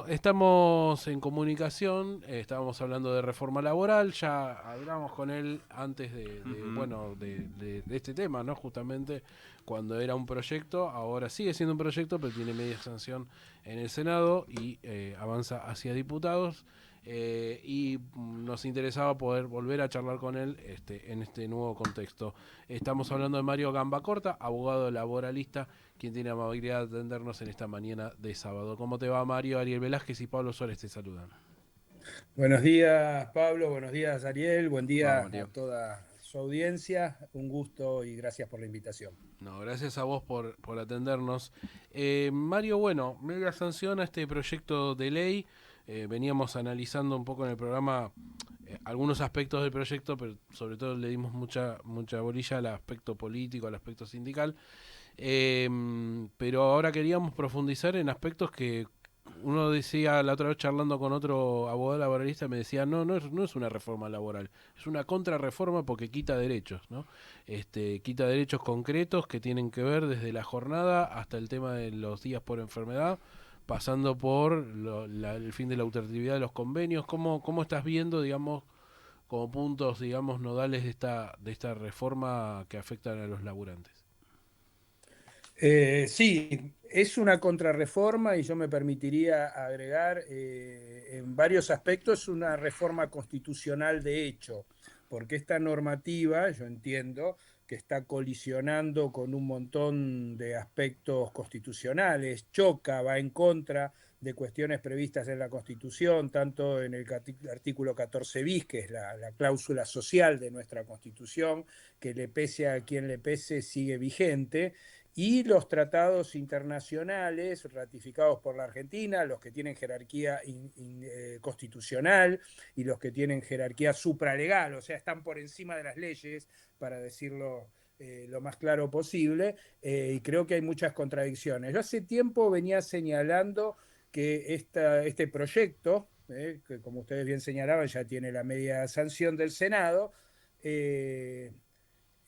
Estamos en comunicación, estábamos hablando de reforma laboral, ya hablamos con él antes Ujú. de este tema, ¿no? Justamente cuando era un proyecto, ahora sigue siendo un proyecto, pero tiene media sanción en el Senado y avanza hacia diputados. Nos interesaba poder volver a charlar con él en este nuevo contexto. Estamos hablando de Mario Gambacorta, abogado laboralista, quien tiene la amabilidad de atendernos en esta mañana de sábado. ¿Cómo te va, Mario? Ariel Velázquez y Pablo Suárez te saludan. Buenos días, Pablo. Buenos días, Ariel. Buen Vamos, día a Mario. toda su audiencia. Un gusto y gracias por la invitación. No, gracias a vos por atendernos. Mario, bueno, media sanción a este proyecto de ley. Veníamos analizando un poco en el programa algunos aspectos del proyecto, pero sobre todo le dimos mucha bolilla al aspecto político, al aspecto sindical. Pero ahora queríamos profundizar en aspectos que uno decía la otra vez charlando con otro abogado laboralista, me decía, no es una reforma laboral, es una contrarreforma porque quita derechos, ¿no? Quita derechos concretos que tienen que ver desde la jornada hasta el tema de los días por enfermedad, pasando por el fin de la ultractividad de los convenios. ¿Cómo estás viendo, digamos, como puntos, digamos, nodales de esta reforma que afectan a los laburantes? Sí, es una contrarreforma y yo me permitiría agregar en varios aspectos una reforma constitucional de hecho, porque esta normativa, yo entiendo que está colisionando con un montón de aspectos constitucionales, choca, va en contra de cuestiones previstas en la Constitución, tanto en el artículo 14 bis, que es la cláusula social de nuestra Constitución, que le pese a quien le pese sigue vigente, y los tratados internacionales ratificados por la Argentina, los que tienen jerarquía constitucional y los que tienen jerarquía supralegal, o sea, están por encima de las leyes, para decirlo lo más claro posible, y creo que hay muchas contradicciones. Yo hace tiempo venía señalando que este proyecto, que como ustedes bien señalaban, ya tiene la media sanción del Senado, eh,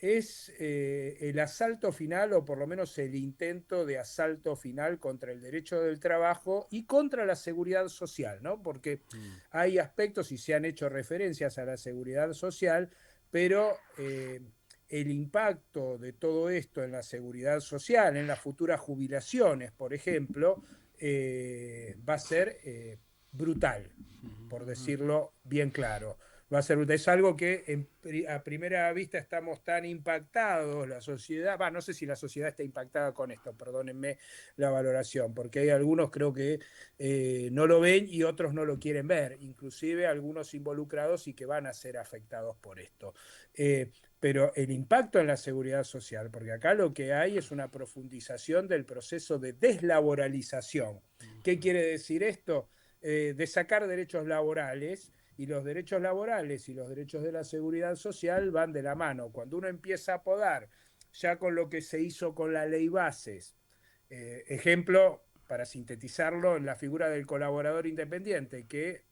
es el asalto final, o por lo menos el intento de asalto final contra el derecho del trabajo y contra la seguridad social, ¿no? Porque Mm. hay aspectos y se han hecho referencias a la seguridad social, pero el impacto de todo esto en la seguridad social, en las futuras jubilaciones, por ejemplo, va a ser brutal, por decirlo bien claro. Va a ser, es algo que a primera vista estamos tan impactados, la sociedad, no sé si la sociedad está impactada con esto, perdónenme la valoración, porque hay algunos creo que no lo ven y otros no lo quieren ver, inclusive algunos involucrados y que van a ser afectados por esto. Pero el impacto en la seguridad social, porque acá lo que hay es una profundización del proceso de deslaboralización. ¿Qué quiere decir esto? De sacar derechos laborales, y los derechos laborales y los derechos de la seguridad social van de la mano. Cuando uno empieza a podar, ya con lo que se hizo con la ley bases, ejemplo, para sintetizarlo, en la figura del colaborador independiente, que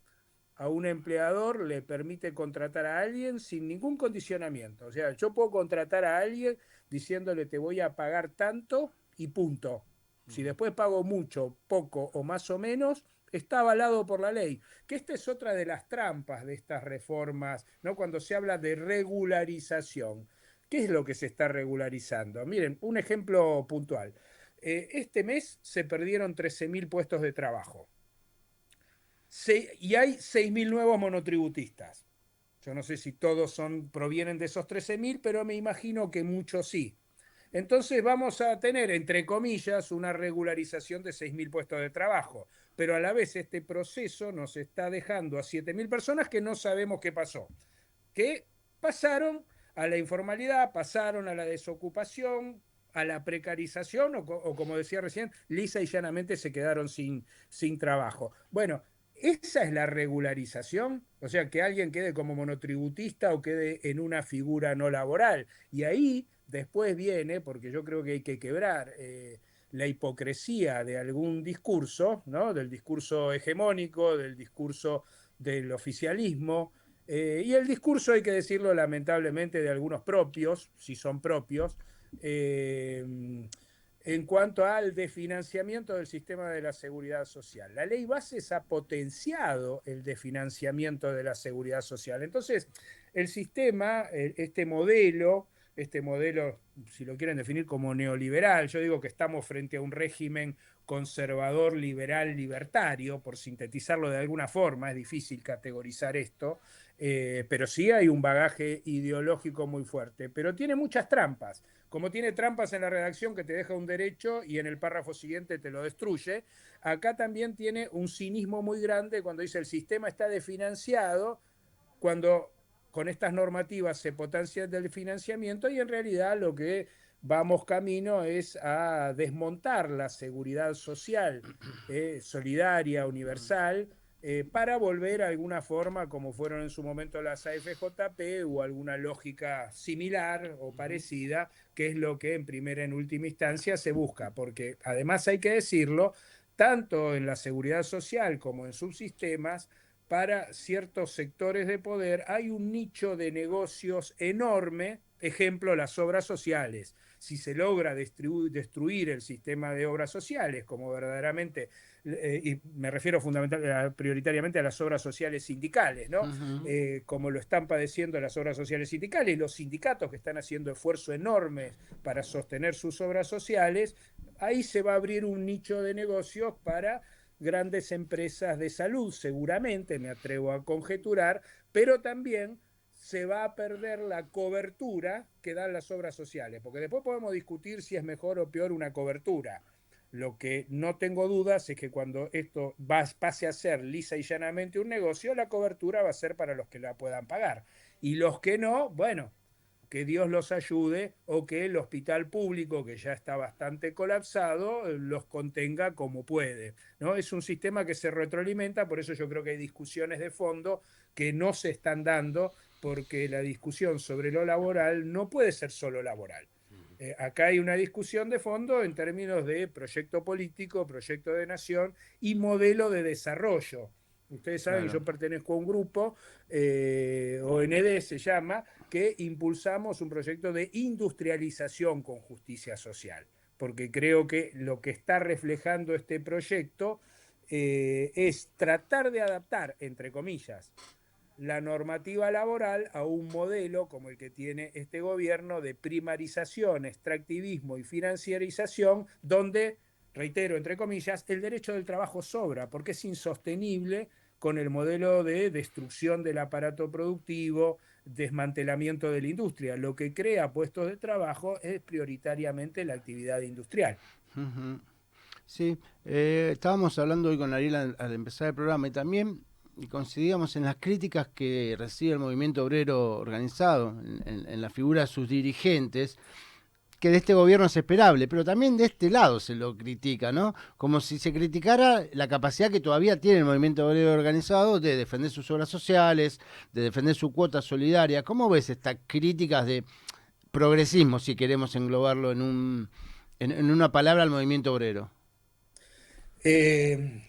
a un empleador le permite contratar a alguien sin ningún condicionamiento. O sea, yo puedo contratar a alguien diciéndole te voy a pagar tanto y punto. Si después pago mucho, poco o más o menos, está avalado por la ley. Que esta es otra de las trampas de estas reformas, ¿no? Cuando se habla de regularización. ¿Qué es lo que se está regularizando? Miren, un ejemplo puntual. Este mes se perdieron 13.000 puestos de trabajo y hay 6.000 nuevos monotributistas. Yo no sé si todos provienen de esos 13.000, pero me imagino que muchos sí. Entonces vamos a tener, entre comillas, una regularización de 6.000 puestos de trabajo, pero a la vez este proceso nos está dejando a 7.000 personas que no sabemos qué pasó, que pasaron a la informalidad, pasaron a la desocupación, a la precarización o como decía recién, lisa y llanamente se quedaron sin trabajo. Bueno, esa es la regularización, o sea, que alguien quede como monotributista o quede en una figura no laboral. Y ahí después viene, porque yo creo que hay que quebrar la hipocresía de algún discurso, ¿no? Del discurso hegemónico, del discurso del oficialismo, y el discurso, hay que decirlo lamentablemente, de algunos propios, si son propios, eh, en cuanto al desfinanciamiento del sistema de la seguridad social. La ley Bases ha potenciado el desfinanciamiento de la seguridad social. Entonces, el sistema, este modelo, si lo quieren definir como neoliberal, yo digo que estamos frente a un régimen conservador, liberal, libertario, por sintetizarlo de alguna forma, es difícil categorizar esto, pero sí hay un bagaje ideológico muy fuerte, pero tiene muchas trampas. Como tiene trampas en la redacción que te deja un derecho y en el párrafo siguiente te lo destruye, acá también tiene un cinismo muy grande cuando dice el sistema está desfinanciado, cuando con estas normativas se potencia el financiamiento y en realidad lo que vamos camino es a desmontar la seguridad social solidaria, universal, para volver a alguna forma como fueron en su momento las AFJP o alguna lógica similar o parecida, que es lo que en última instancia se busca, porque además hay que decirlo, tanto en la seguridad social como en subsistemas, para ciertos sectores de poder hay un nicho de negocios enorme, ejemplo, las obras sociales. Si se logra destruir el sistema de obras sociales, como verdaderamente, y me refiero prioritariamente a las obras sociales sindicales, ¿no? Como lo están padeciendo las obras sociales sindicales, los sindicatos que están haciendo esfuerzos enormes para sostener sus obras sociales, ahí se va a abrir un nicho de negocios para grandes empresas de salud, seguramente, me atrevo a conjeturar, pero también se va a perder la cobertura que dan las obras sociales, porque después podemos discutir si es mejor o peor una cobertura. Lo que no tengo dudas es que cuando esto pase a ser lisa y llanamente un negocio, la cobertura va a ser para los que la puedan pagar. Y los que no, bueno, que Dios los ayude o que el hospital público, que ya está bastante colapsado, los contenga como puede, ¿no? Es un sistema que se retroalimenta, por eso yo creo que hay discusiones de fondo que no se están dando, porque la discusión sobre lo laboral no puede ser solo laboral. Acá hay una discusión de fondo en términos de proyecto político, proyecto de nación y modelo de desarrollo. Ustedes saben que Claro. yo pertenezco a un grupo, OND se llama, que impulsamos un proyecto de industrialización con justicia social, porque creo que lo que está reflejando este proyecto es tratar de adaptar, entre comillas, la normativa laboral a un modelo como el que tiene este gobierno de primarización, extractivismo y financiarización, donde, reitero, entre comillas, el derecho del trabajo sobra, porque es insostenible con el modelo de destrucción del aparato productivo, desmantelamiento de la industria. Lo que crea puestos de trabajo es prioritariamente la actividad industrial. Ujú. Sí, estábamos hablando hoy con Ariel al empezar el programa y también coincidíamos en las críticas que recibe el movimiento obrero organizado, en la figura de sus dirigentes, que de este gobierno es esperable, pero también de este lado se lo critica, ¿no? Como si se criticara la capacidad que todavía tiene el movimiento obrero organizado de defender sus obras sociales, de defender su cuota solidaria. ¿Cómo ves estas críticas de progresismo, si queremos englobarlo en una palabra, al movimiento obrero?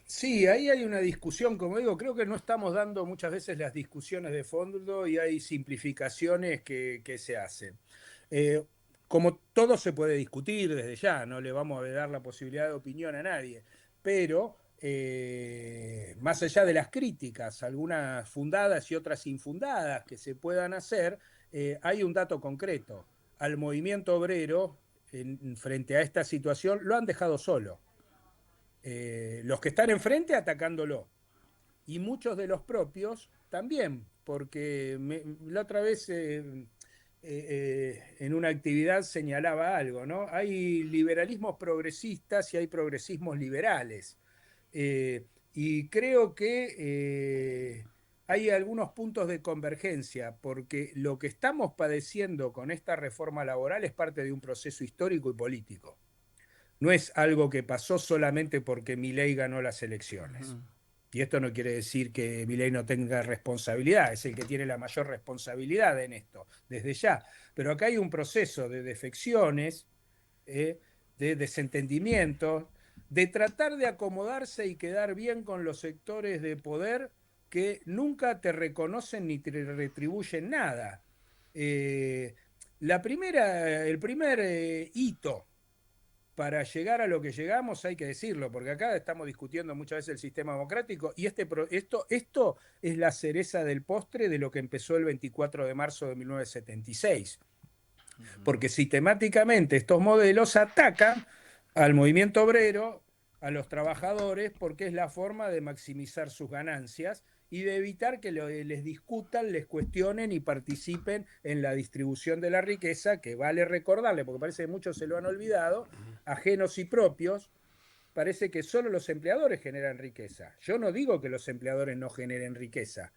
Sí, ahí hay una discusión, como digo, creo que no estamos dando muchas veces las discusiones de fondo y hay simplificaciones que se hacen. Eh, Como todo se puede discutir desde ya, no le vamos a dar la posibilidad de opinión a nadie, pero más allá de las críticas, algunas fundadas y otras infundadas que se puedan hacer, hay un dato concreto. Al movimiento obrero, frente a esta situación, lo han dejado solo. Los que están enfrente atacándolo y muchos de los propios también, porque la otra vez en una actividad señalaba algo, ¿no? Hay liberalismos progresistas y hay progresismos liberales. Y creo que hay algunos puntos de convergencia, porque lo que estamos padeciendo con esta reforma laboral es parte de un proceso histórico y político. No es algo que pasó solamente porque Milei ganó las elecciones. Y esto no quiere decir que Milei no tenga responsabilidad, es el que tiene la mayor responsabilidad en esto, desde ya. Pero acá hay un proceso de defecciones, de desentendimiento, de tratar de acomodarse y quedar bien con los sectores de poder que nunca te reconocen ni te retribuyen nada. El primer hito para llegar a lo que llegamos hay que decirlo, porque acá estamos discutiendo muchas veces el sistema democrático y esto es la cereza del postre de lo que empezó el 24 de marzo de 1976. Porque sistemáticamente estos modelos atacan al movimiento obrero, a los trabajadores, porque es la forma de maximizar sus ganancias y de evitar que les discutan, les cuestionen y participen en la distribución de la riqueza, que vale recordarle, porque parece que muchos se lo han olvidado, ajenos y propios. Parece que solo los empleadores generan riqueza. Yo no digo que los empleadores no generen riqueza,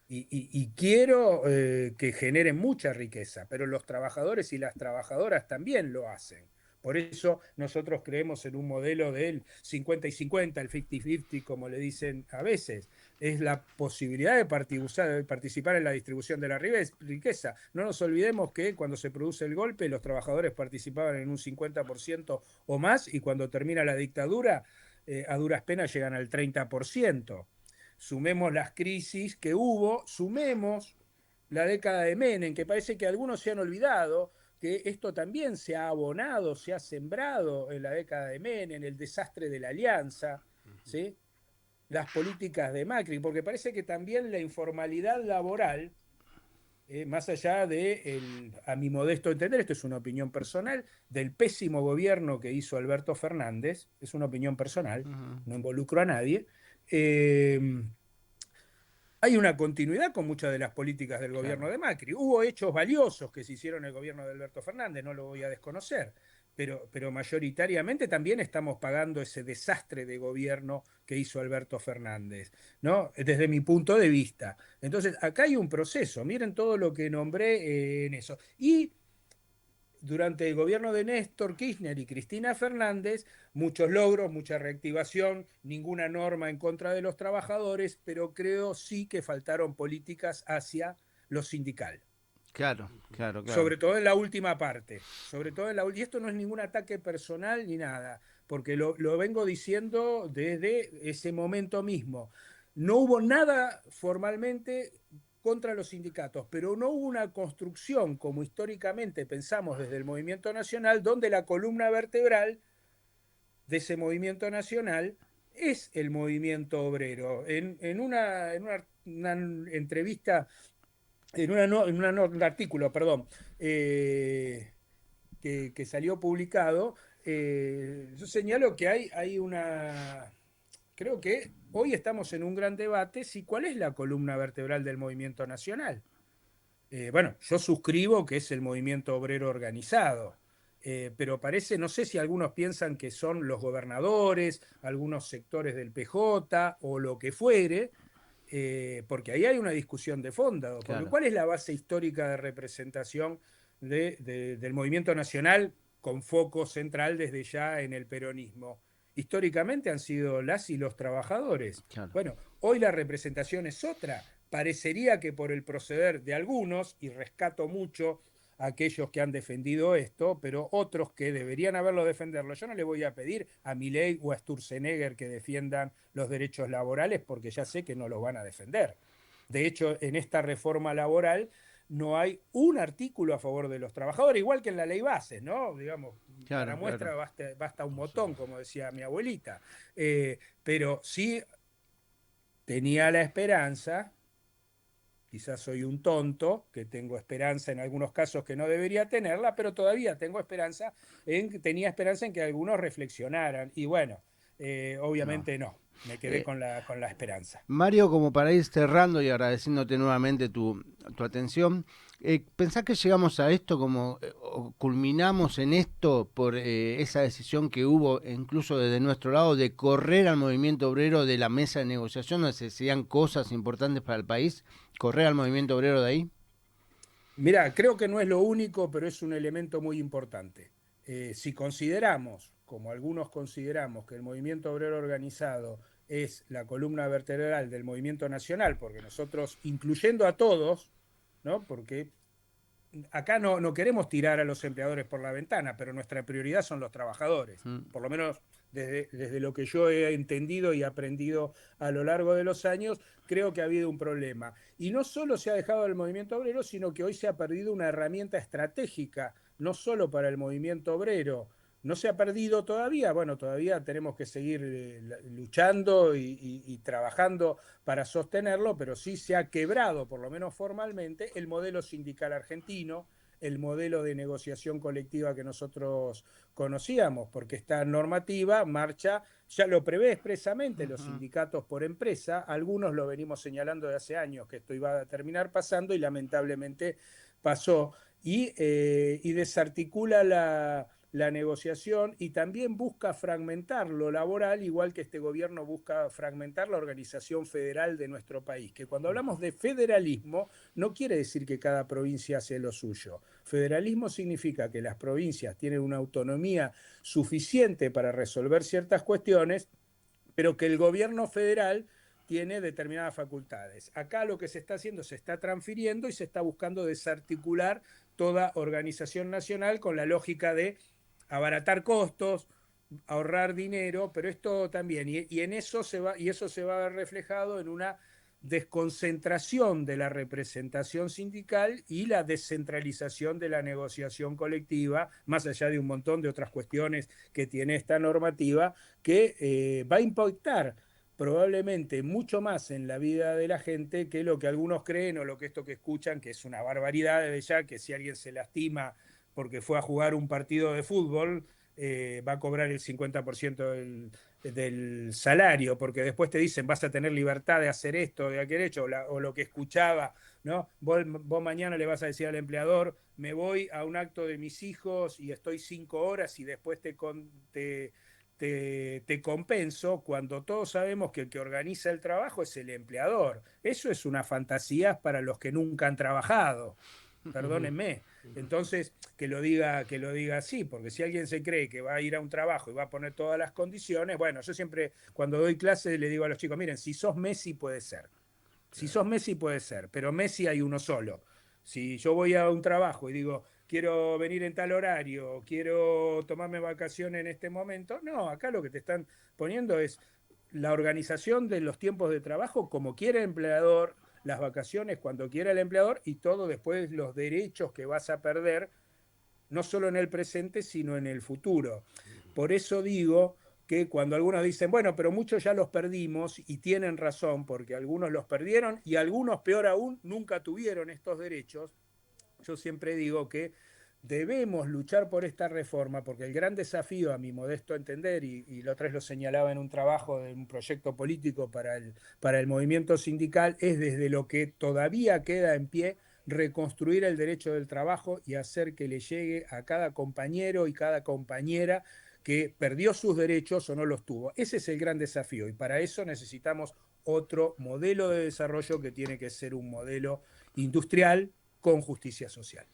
y quiero que generen mucha riqueza, pero los trabajadores y las trabajadoras también lo hacen. Por eso nosotros creemos en un modelo del 50 y 50, el 50-50, como le dicen a veces. Es la posibilidad de participar en la distribución de la riqueza. No nos olvidemos que cuando se produce el golpe, los trabajadores participaban en un 50% o más, y cuando termina la dictadura, a duras penas llegan al 30%. Sumemos las crisis que hubo, sumemos la década de Menem, que parece que algunos se han olvidado que esto también se ha abonado, se ha sembrado en la década de Menem, el desastre de la alianza, ¿sí? Las políticas de Macri, porque parece que también la informalidad laboral, más allá de, a mi modesto entender, esto es una opinión personal, del pésimo gobierno que hizo Alberto Fernández, es una opinión personal, no involucro a nadie, hay una continuidad con muchas de las políticas del gobierno de Macri. Hubo hechos valiosos que se hicieron en el gobierno de Alberto Fernández, no lo voy a desconocer, pero mayoritariamente también estamos pagando ese desastre de gobierno que hizo Alberto Fernández, ¿no? Desde mi punto de vista. Entonces, acá hay un proceso, miren todo lo que nombré en eso. Y durante el gobierno de Néstor Kirchner y Cristina Fernández, muchos logros, mucha reactivación, ninguna norma en contra de los trabajadores, pero creo sí que faltaron políticas hacia lo sindical. Claro. Sobre todo en la última parte. Y esto no es ningún ataque personal ni nada, porque lo vengo diciendo desde ese momento mismo. No hubo nada formalmente contra los sindicatos, pero no hubo una construcción, como históricamente pensamos desde el movimiento nacional, donde la columna vertebral de ese movimiento nacional es el movimiento obrero. En una entrevista, en un artículo, perdón, que salió publicado, yo señalo que hay una... Creo que hoy estamos en un gran debate si cuál es la columna vertebral del movimiento nacional. Bueno, yo suscribo que es el movimiento obrero organizado, pero parece, no sé si algunos piensan que son los gobernadores, algunos sectores del PJ o lo que fuere, porque ahí hay una discusión de fondo. Porque ¿cuál es la base histórica de representación del movimiento nacional con foco central desde ya en el peronismo? Históricamente han sido las y los trabajadores. Bueno, hoy la representación es otra. Parecería que por el proceder de algunos, y rescato mucho a aquellos que han defendido esto, pero otros que deberían haberlo defenderlo, yo no le voy a pedir a Milei o a Sturzenegger que defiendan los derechos laborales, porque ya sé que no los van a defender. De hecho, en esta reforma laboral no hay un artículo a favor de los trabajadores, igual que en la ley Bases, ¿no? Digamos, para muestra basta un botón, como decía mi abuelita. Pero sí tenía la esperanza, quizás soy un tonto, que tengo esperanza en algunos casos que no debería tenerla, pero todavía tenía esperanza en que algunos reflexionaran. Y bueno, obviamente no. Me quedé con la esperanza. Mario, como para ir cerrando y agradeciéndote nuevamente tu atención, ¿pensás que llegamos a esto culminamos en esto por esa decisión que hubo incluso desde nuestro lado de correr al movimiento obrero de la mesa de negociación donde se decían cosas importantes para el país? ¿Correr al movimiento obrero de ahí? Mirá, creo que no es lo único, pero es un elemento muy importante. Si consideramos, como algunos consideramos, que el movimiento obrero organizado es la columna vertebral del movimiento nacional, porque nosotros, incluyendo a todos, ¿no? Porque acá no queremos tirar a los empleadores por la ventana, pero nuestra prioridad son los trabajadores, por lo menos desde lo que yo he entendido y aprendido a lo largo de los años, creo que ha habido un problema. Y no solo se ha dejado el movimiento obrero, sino que hoy se ha perdido una herramienta estratégica, no solo para el movimiento obrero, No se ha perdido todavía, bueno, todavía tenemos que seguir luchando y trabajando para sostenerlo, pero sí se ha quebrado, por lo menos formalmente, el modelo sindical argentino, el modelo de negociación colectiva que nosotros conocíamos, porque esta normativa marcha, ya lo prevé expresamente los sindicatos por empresa, algunos lo venimos señalando de hace años que esto iba a terminar pasando y lamentablemente pasó, y desarticula la negociación y también busca fragmentar lo laboral, igual que este gobierno busca fragmentar la organización federal de nuestro país. Que cuando hablamos de federalismo, no quiere decir que cada provincia hace lo suyo. Federalismo significa que las provincias tienen una autonomía suficiente para resolver ciertas cuestiones, pero que el gobierno federal tiene determinadas facultades. Acá lo que se está haciendo, se está transfiriendo y se está buscando desarticular toda organización nacional con la lógica de abaratar costos, ahorrar dinero, pero esto también, y en eso se va, y eso se va a ver reflejado en una desconcentración de la representación sindical y la descentralización de la negociación colectiva, más allá de un montón de otras cuestiones que tiene esta normativa, que va a impactar probablemente mucho más en la vida de la gente que lo que algunos creen o lo que esto que escuchan, que es una barbaridad desde ya, que si alguien se lastima porque fue a jugar un partido de fútbol, va a cobrar el 50% del salario, porque después te dicen vas a tener libertad de hacer esto, de aquel hecho, o lo que escuchaba, ¿no? Vos mañana le vas a decir al empleador, me voy a un acto de mis hijos y estoy 5 horas y después te compenso, cuando todos sabemos que el que organiza el trabajo es el empleador. Eso es una fantasía para los que nunca han trabajado. Perdónenme. Entonces, que lo diga así, porque si alguien se cree que va a ir a un trabajo y va a poner todas las condiciones, bueno, yo siempre cuando doy clases le digo a los chicos, miren, si sos Messi puede ser. Si sos Messi puede ser, pero Messi hay uno solo. Si yo voy a un trabajo y digo, quiero venir en tal horario, quiero tomarme vacaciones en este momento, no, acá lo que te están poniendo es la organización de los tiempos de trabajo como quiere el empleador, las vacaciones cuando quiera el empleador y todo después los derechos que vas a perder, no solo en el presente, sino en el futuro. Por eso digo que cuando algunos dicen, bueno, pero muchos ya los perdimos, y tienen razón, porque algunos los perdieron y algunos, peor aún, nunca tuvieron estos derechos, yo siempre digo que debemos luchar por esta reforma, porque el gran desafío, a mi modesto entender, y la otra vez lo señalaba en un trabajo de un proyecto político para el movimiento sindical, es desde lo que todavía queda en pie reconstruir el derecho del trabajo y hacer que le llegue a cada compañero y cada compañera que perdió sus derechos o no los tuvo. Ese es el gran desafío y para eso necesitamos otro modelo de desarrollo que tiene que ser un modelo industrial con justicia social.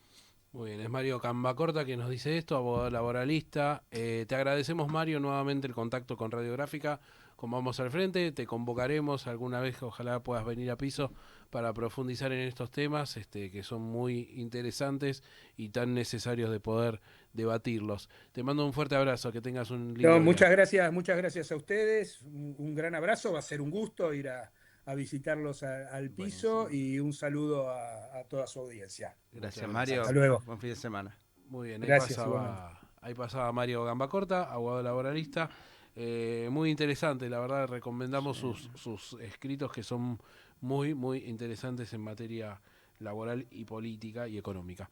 Muy bien, es Mario Cambacorta que nos dice esto, abogado laboralista. Te agradecemos, Mario, nuevamente el contacto con Radiográfica. Como vamos al frente, te convocaremos alguna vez, ojalá puedas venir a piso para profundizar en estos temas que son muy interesantes y tan necesarios de poder debatirlos. Te mando un fuerte abrazo, que tengas un lindo No, día. muchas gracias a ustedes, un gran abrazo, va a ser un gusto ir a visitarlos al piso. Buenísimo. Y un saludo a toda su audiencia. Gracias, Hasta Mario. luego. Buen fin de semana. Muy bien, Gracias igualmente. ahí pasaba Mario Gambacorta, abogado laboralista. Muy interesante, la verdad, recomendamos Sí. sus escritos que son muy, muy interesantes en materia laboral y política y económica.